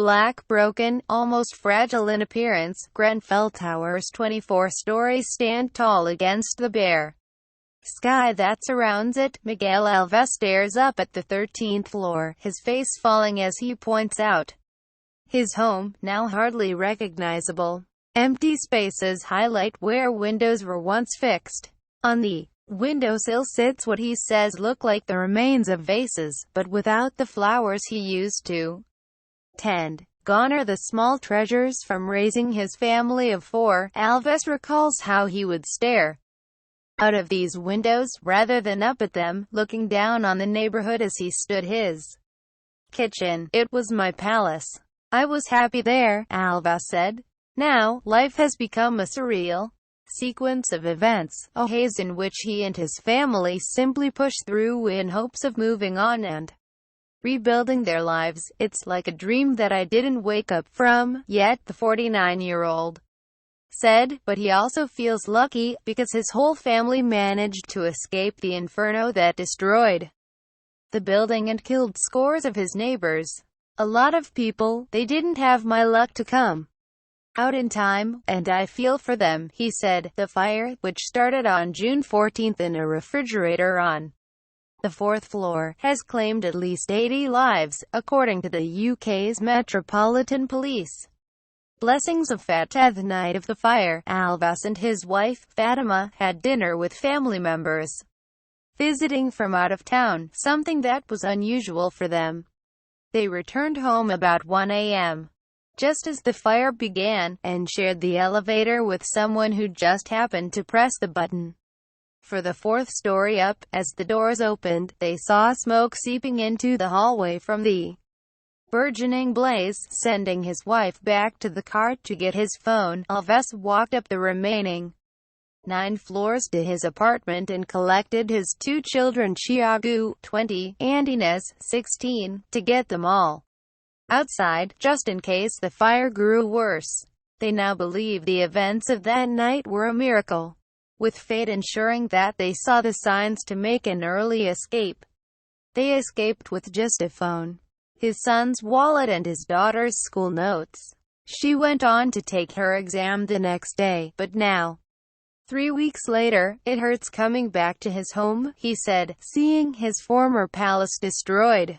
black, broken, almost fragile in appearance. Grenfell Tower's 24 stories stand tall against the bare sky that surrounds it. Miguel Alves stares up at the 13th floor, his face falling as he points out his home, now hardly recognizable. Empty spaces highlight where windows were once fixed. On the windowsill sits what he says look like the remains of vases, but without the flowers he used to tend. Gone are the small treasures from raising his family of 4. Alves recalls how he would stare out of these windows, rather than up at them, looking down on the neighborhood as he stood his kitchen. It was my palace. I was happy there, Alves said. Now, life has become a surreal sequence of events, a haze in which he and his family simply push through in hopes of moving on and rebuilding their lives. It's like a dream that I didn't wake up from yet, the 49-year-old said, but he also feels lucky, because his whole family managed to escape the inferno that destroyed the building and killed scores of his neighbors. A lot of people, they didn't have my luck to come out in time, and I feel for them, he said. The fire, which started on June 14 in a refrigerator on the 4th floor, has claimed at least 80 lives, according to the UK's Metropolitan Police. Blessings of Fateh. The night of the fire, Alves and his wife, Fatima, had dinner with family members visiting from out of town, something that was unusual for them. They returned home about 1 a.m. just as the fire began, and shared the elevator with someone who just happened to press the button for the 4th story up. As the doors opened, they saw smoke seeping into the hallway from the burgeoning blaze. Sending his wife back to the car to get his phone, Alves walked up the remaining 9 floors to his apartment and collected his 2 children, Thiago, 20, and Inez, 16, to get them all outside, just in case the fire grew worse. They now believe the events of that night were a miracle, with fate ensuring that they saw the signs to make an early escape. They escaped with just a phone, his son's wallet and his daughter's school notes. She went on to take her exam the next day, but now, 3 weeks later, it hurts coming back to his home, he said, seeing his former palace destroyed.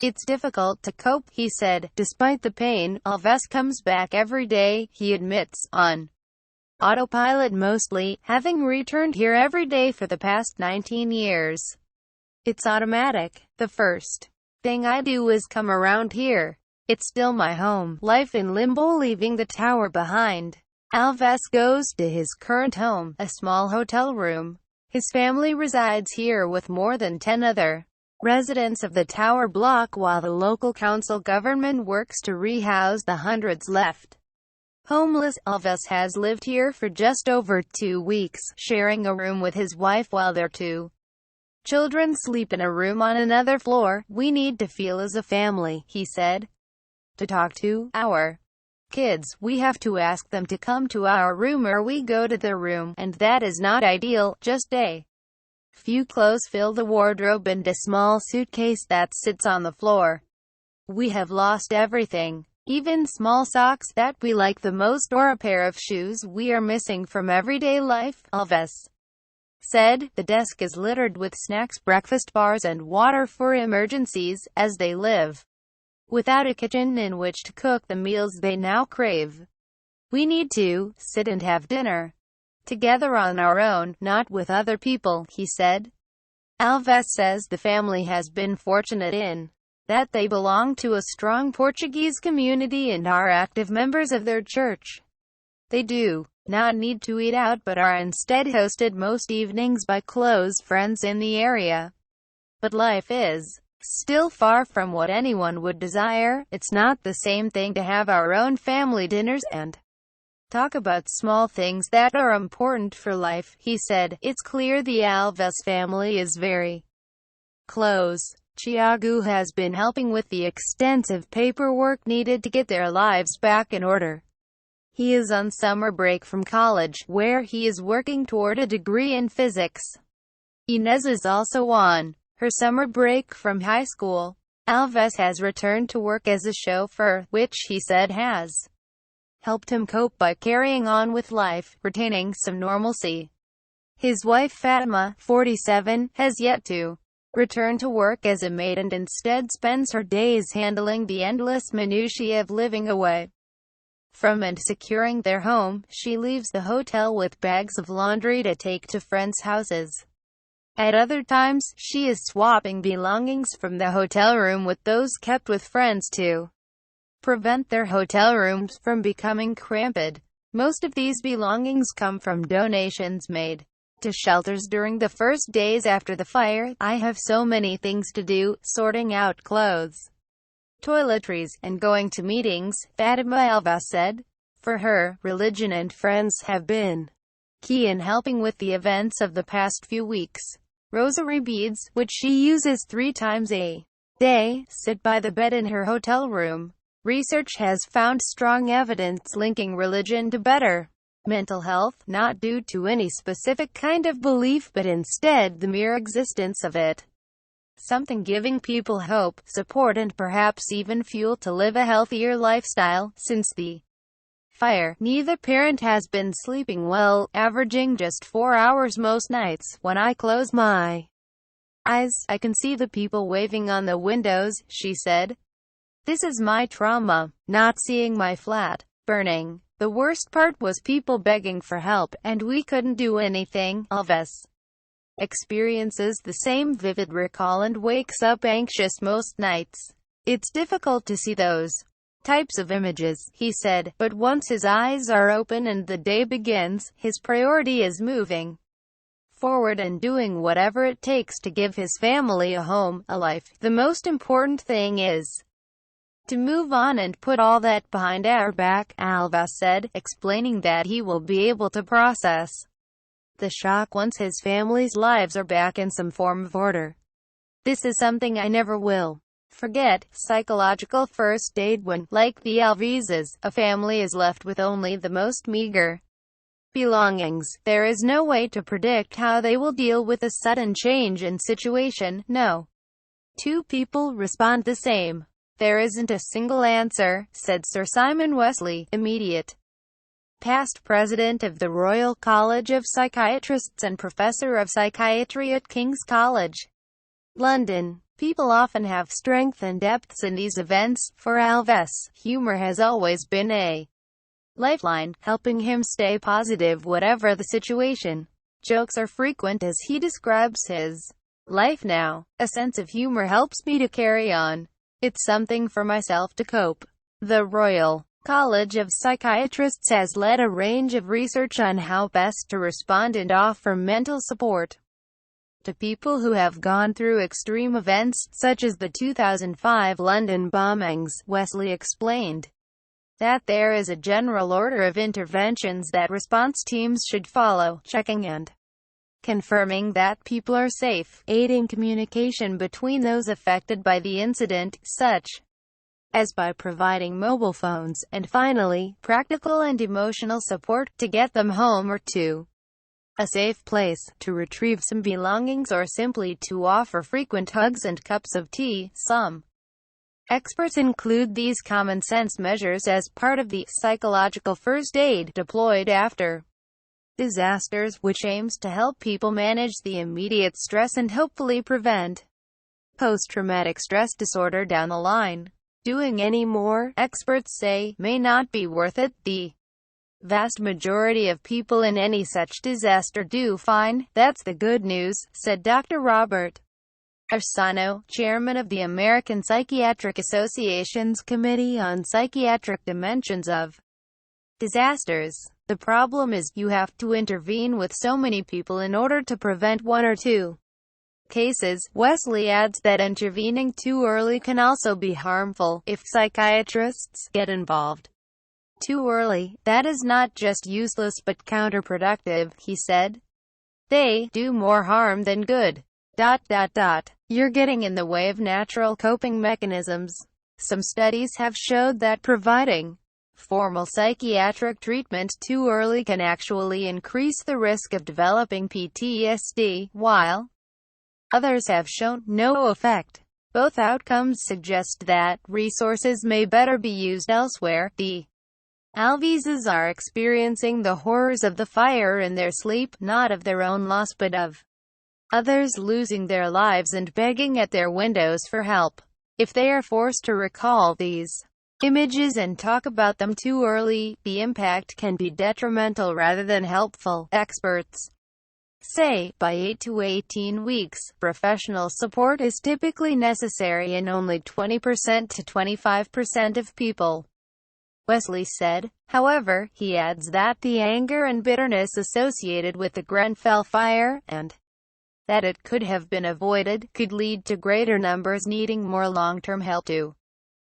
It's difficult to cope, he said. Despite the pain, Alves comes back every day, he admits, on autopilot mostly, having returned here every day for the past 19 years. It's automatic. The first thing I do is come around here. It's still my home. Life in limbo, leaving the tower behind. Alves goes to his current home, a small hotel room. His family resides here with more than 10 other residents of the tower block, while the local council government works to rehouse the hundreds left homeless. Alves has lived here for just over 2 weeks, sharing a room with his wife while their 2 children sleep in a room on another floor. We need to feel as a family, he said. To talk to our kids, we have to ask them to come to our room or we go to their room, and that is not ideal. Just a few clothes fill the wardrobe and a small suitcase that sits on the floor. We have lost everything. Even small socks that we like the most or a pair of shoes we are missing from everyday life, Alves said. The desk is littered with snacks, breakfast bars and water for emergencies, as they live without a kitchen in which to cook the meals they now crave. We need to sit and have dinner together on our own, not with other people, he said. Alves says the family has been fortunate in that they belong to a strong Portuguese community and are active members of their church. They do not need to eat out but are instead hosted most evenings by close friends in the area. But life is still far from what anyone would desire. It's not the same thing to have our own family dinners and talk about small things that are important for life, he said. It's clear the Alves family is very close. Thiago has been helping with the extensive paperwork needed to get their lives back in order. He is on summer break from college, where he is working toward a degree in physics. Inez is also on her summer break from high school. Alves has returned to work as a chauffeur, which he said has helped him cope by carrying on with life, retaining some normalcy. His wife Fatima, 47, has yet to return to work as a maid and instead spends her days handling the endless minutiae of living away from and securing their home. She leaves the hotel with bags of laundry to take to friends' houses. At other times, she is swapping belongings from the hotel room with those kept with friends to prevent their hotel rooms from becoming cramped. Most of these belongings come from donations made to shelters during the first days after the fire. I have so many things to do, sorting out clothes, toiletries, and going to meetings, Fatima Alves said. For her, religion and friends have been key in helping with the events of the past few weeks. Rosary beads, which she uses 3 times a day, sit by the bed in her hotel room. Research has found strong evidence linking religion to better mental health, not due to any specific kind of belief but instead the mere existence of it. Something giving people hope, support and perhaps even fuel to live a healthier lifestyle. Since the fire, neither parent has been sleeping well, averaging just 4 hours most nights. When I close my eyes, I can see the people waving on the windows, she said. This is my trauma, not seeing my flat burning. The worst part was people begging for help, and we couldn't do anything. Alves experiences the same vivid recall and wakes up anxious most nights. It's difficult to see those types of images, he said, but once his eyes are open and the day begins, his priority is moving forward and doing whatever it takes to give his family a home, a life. The most important thing is to move on and put all that behind our back, Alves said, explaining that he will be able to process the shock once his family's lives are back in some form of order. This is something I never will forget. Psychological first aid when, like the Alveses, a family is left with only the most meager belongings. There is no way to predict how they will deal with a sudden change in situation. No two people respond the same. There isn't a single answer, said Sir Simon Wesley, immediate past president of the Royal College of Psychiatrists and professor of psychiatry at King's College, London. People often have strength and depths in these events. For Alves, humor has always been a lifeline, helping him stay positive whatever the situation. Jokes are frequent as he describes his life now. A sense of humor helps me to carry on. It's something for myself to cope. The Royal College of Psychiatrists has led a range of research on how best to respond and offer mental support to people who have gone through extreme events, such as the 2005 London bombings. Wesley explained that there is a general order of interventions that response teams should follow, checking and confirming that people are safe, aiding communication between those affected by the incident, such as by providing mobile phones, and finally, practical and emotional support, to get them home or to a safe place, to retrieve some belongings or simply to offer frequent hugs and cups of tea. Some experts include these common-sense measures as part of the psychological first aid deployed after disasters, which aims to help people manage the immediate stress and hopefully prevent post-traumatic stress disorder down the line. Doing any more, experts say, may not be worth it. The vast majority of people in any such disaster do fine. That's the good news, said Dr. Robert Arsano, chairman of the American Psychiatric Association's Committee on Psychiatric Dimensions of Disasters. The problem is, you have to intervene with so many people in order to prevent 1 or 2 cases. Wesley adds that intervening too early can also be harmful. If psychiatrists get involved too early, that is not just useless but counterproductive, he said. They do more harm than good. You're getting in the way of natural coping mechanisms. Some studies have showed that providing formal psychiatric treatment too early can actually increase the risk of developing PTSD, while others have shown no effect. Both outcomes suggest that resources may better be used elsewhere. The Alvises are experiencing the horrors of the fire in their sleep, not of their own loss but of others losing their lives and begging at their windows for help. If they are forced to recall these images and talk about them too early, the impact can be detrimental rather than helpful. Experts say, by 8 to 18 weeks, professional support is typically necessary in only 20% to 25% of people. Wesley said. However, he adds that the anger and bitterness associated with the Grenfell fire, and that it could have been avoided, could lead to greater numbers needing more long-term help to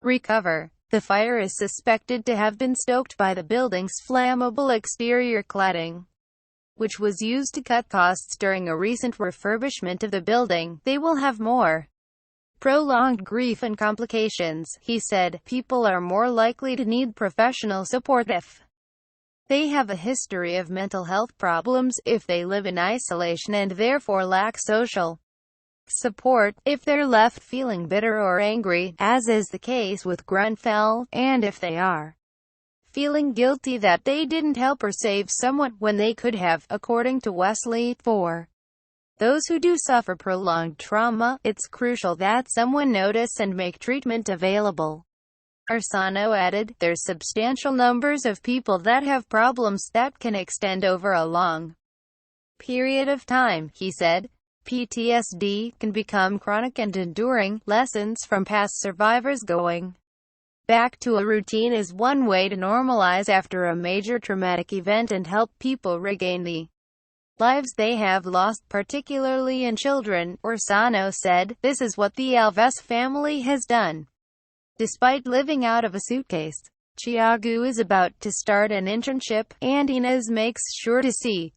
recover. The fire is suspected to have been stoked by the building's flammable exterior cladding, which was used to cut costs during a recent refurbishment of the building. They will have more prolonged grief and complications, he said. People are more likely to need professional support if they have a history of mental health problems, if they live in isolation and therefore lack social support, if they're left feeling bitter or angry, as is the case with Grenfell, and if they are feeling guilty that they didn't help or save someone when they could have, according to Wesley. For those who do suffer prolonged trauma, it's crucial that someone notice and make treatment available. Arsano added, there's substantial numbers of people that have problems that can extend over a long period of time, he said. PTSD can become chronic and enduring. Lessons from past survivors. Going back to a routine is one way to normalize after a major traumatic event and help people regain the lives they have lost, particularly in children. Orsano said, this is what the Alves family has done. Despite living out of a suitcase, Thiago is about to start an internship, and Inez makes sure to see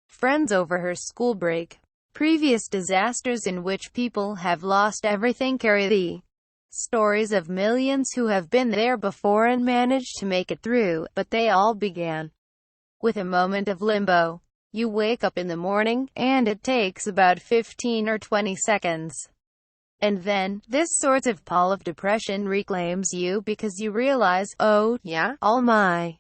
friends over her school break. Previous disasters in which people have lost everything carry the stories of millions who have been there before and managed to make it through, but they all began with a moment of limbo. You wake up in the morning, and it takes about 15 or 20 seconds. And then, this sort of pall of depression reclaims you because you realize, oh, yeah, all my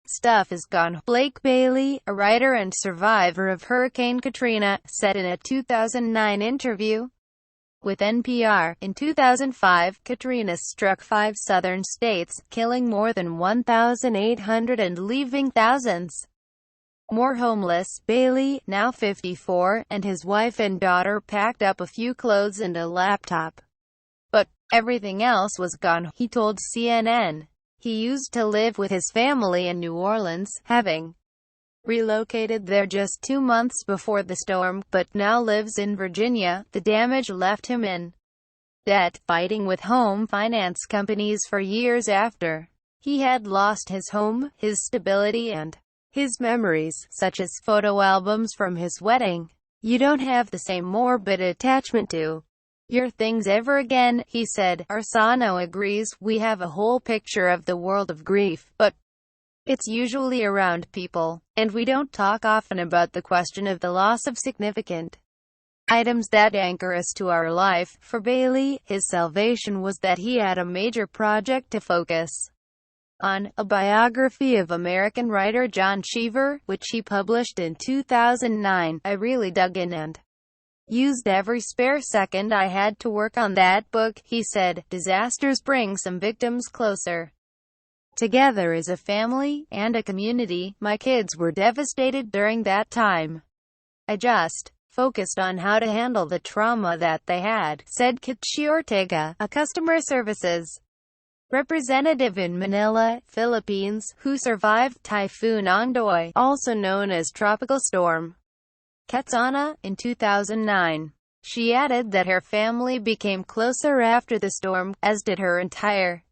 stuff is gone. Blake Bailey, a writer and survivor of Hurricane Katrina, said in a 2009 interview with NPR, in 2005, Katrina struck 5 southern states, killing more than 1,800 and leaving thousands more homeless. Bailey, now 54, and his wife and daughter packed up a few clothes and a laptop. But everything else was gone, he told CNN. He used to live with his family in New Orleans, having relocated there just 2 months before the storm, but now lives in Virginia. The damage left him in debt, fighting with home finance companies for years after he had lost his home, his stability, and his memories, such as photo albums from his wedding. You don't have the same morbid attachment to your things ever again, he said. Arsano agrees, we have a whole picture of the world of grief, but it's usually around people, and we don't talk often about the question of the loss of significant items that anchor us to our life. For Bailey, his salvation was that he had a major project to focus on, a biography of American writer John Cheever, which he published in 2009. I really dug in and used every spare second I had to work on that book, he said. Disasters bring some victims closer together as a family and a community. My kids were devastated during that time. I just focused on how to handle the trauma that they had, said Kitchi Ortega, a customer services representative in Manila, Philippines, who survived Typhoon Ondoy, also known as Tropical Storm Ketsana, in 2009. She added that her family became closer after the storm, as did her entire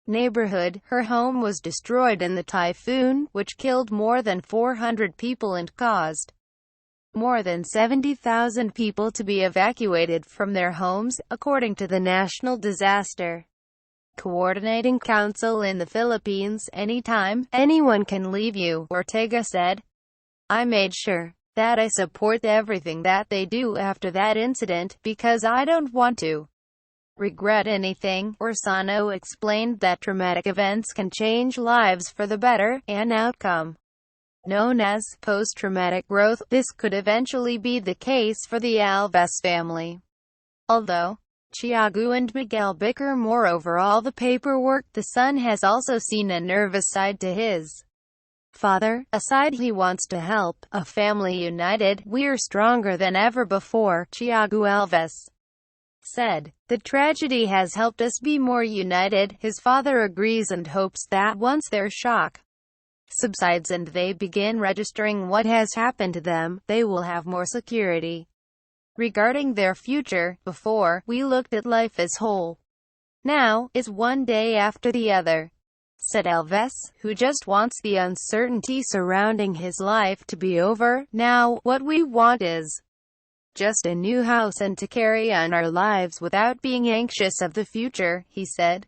neighborhood. Her home was destroyed in the typhoon, which killed more than 400 people and caused more than 70,000 people to be evacuated from their homes, according to the National Disaster Coordinating Council in the Philippines. Anytime, anyone can leave you, Ortega said. I made sure that I support everything that they do after that incident, because I don't want to regret anything. Orsano explained that traumatic events can change lives for the better, an outcome known as post-traumatic growth. This could eventually be the case for the Alves family, although Tiago and Miguel bicker more over all the paperwork. The son has also seen a nervous side to his father, a side he wants to help. A family united, we're stronger than ever before, Tiago Alves said. The tragedy has helped us be more united. His father agrees and hopes that once their shock subsides and they begin registering what has happened to them, they will have more security regarding their future. Before, we looked at life as whole. Now, is one day after the other, said Alves, who just wants the uncertainty surrounding his life to be over. Now, what we want is just a new house and to carry on our lives without being anxious of the future, he said.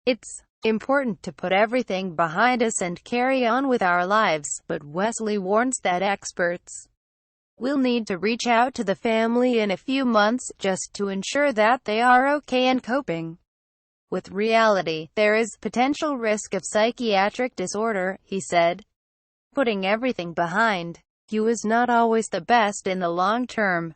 It's important to put everything behind us and carry on with our lives, but Wesley warns that experts will need to reach out to the family in a few months, just to ensure that they are okay and coping with reality. There is potential risk of psychiatric disorder, he said. Putting everything behind you is not always the best in the long term.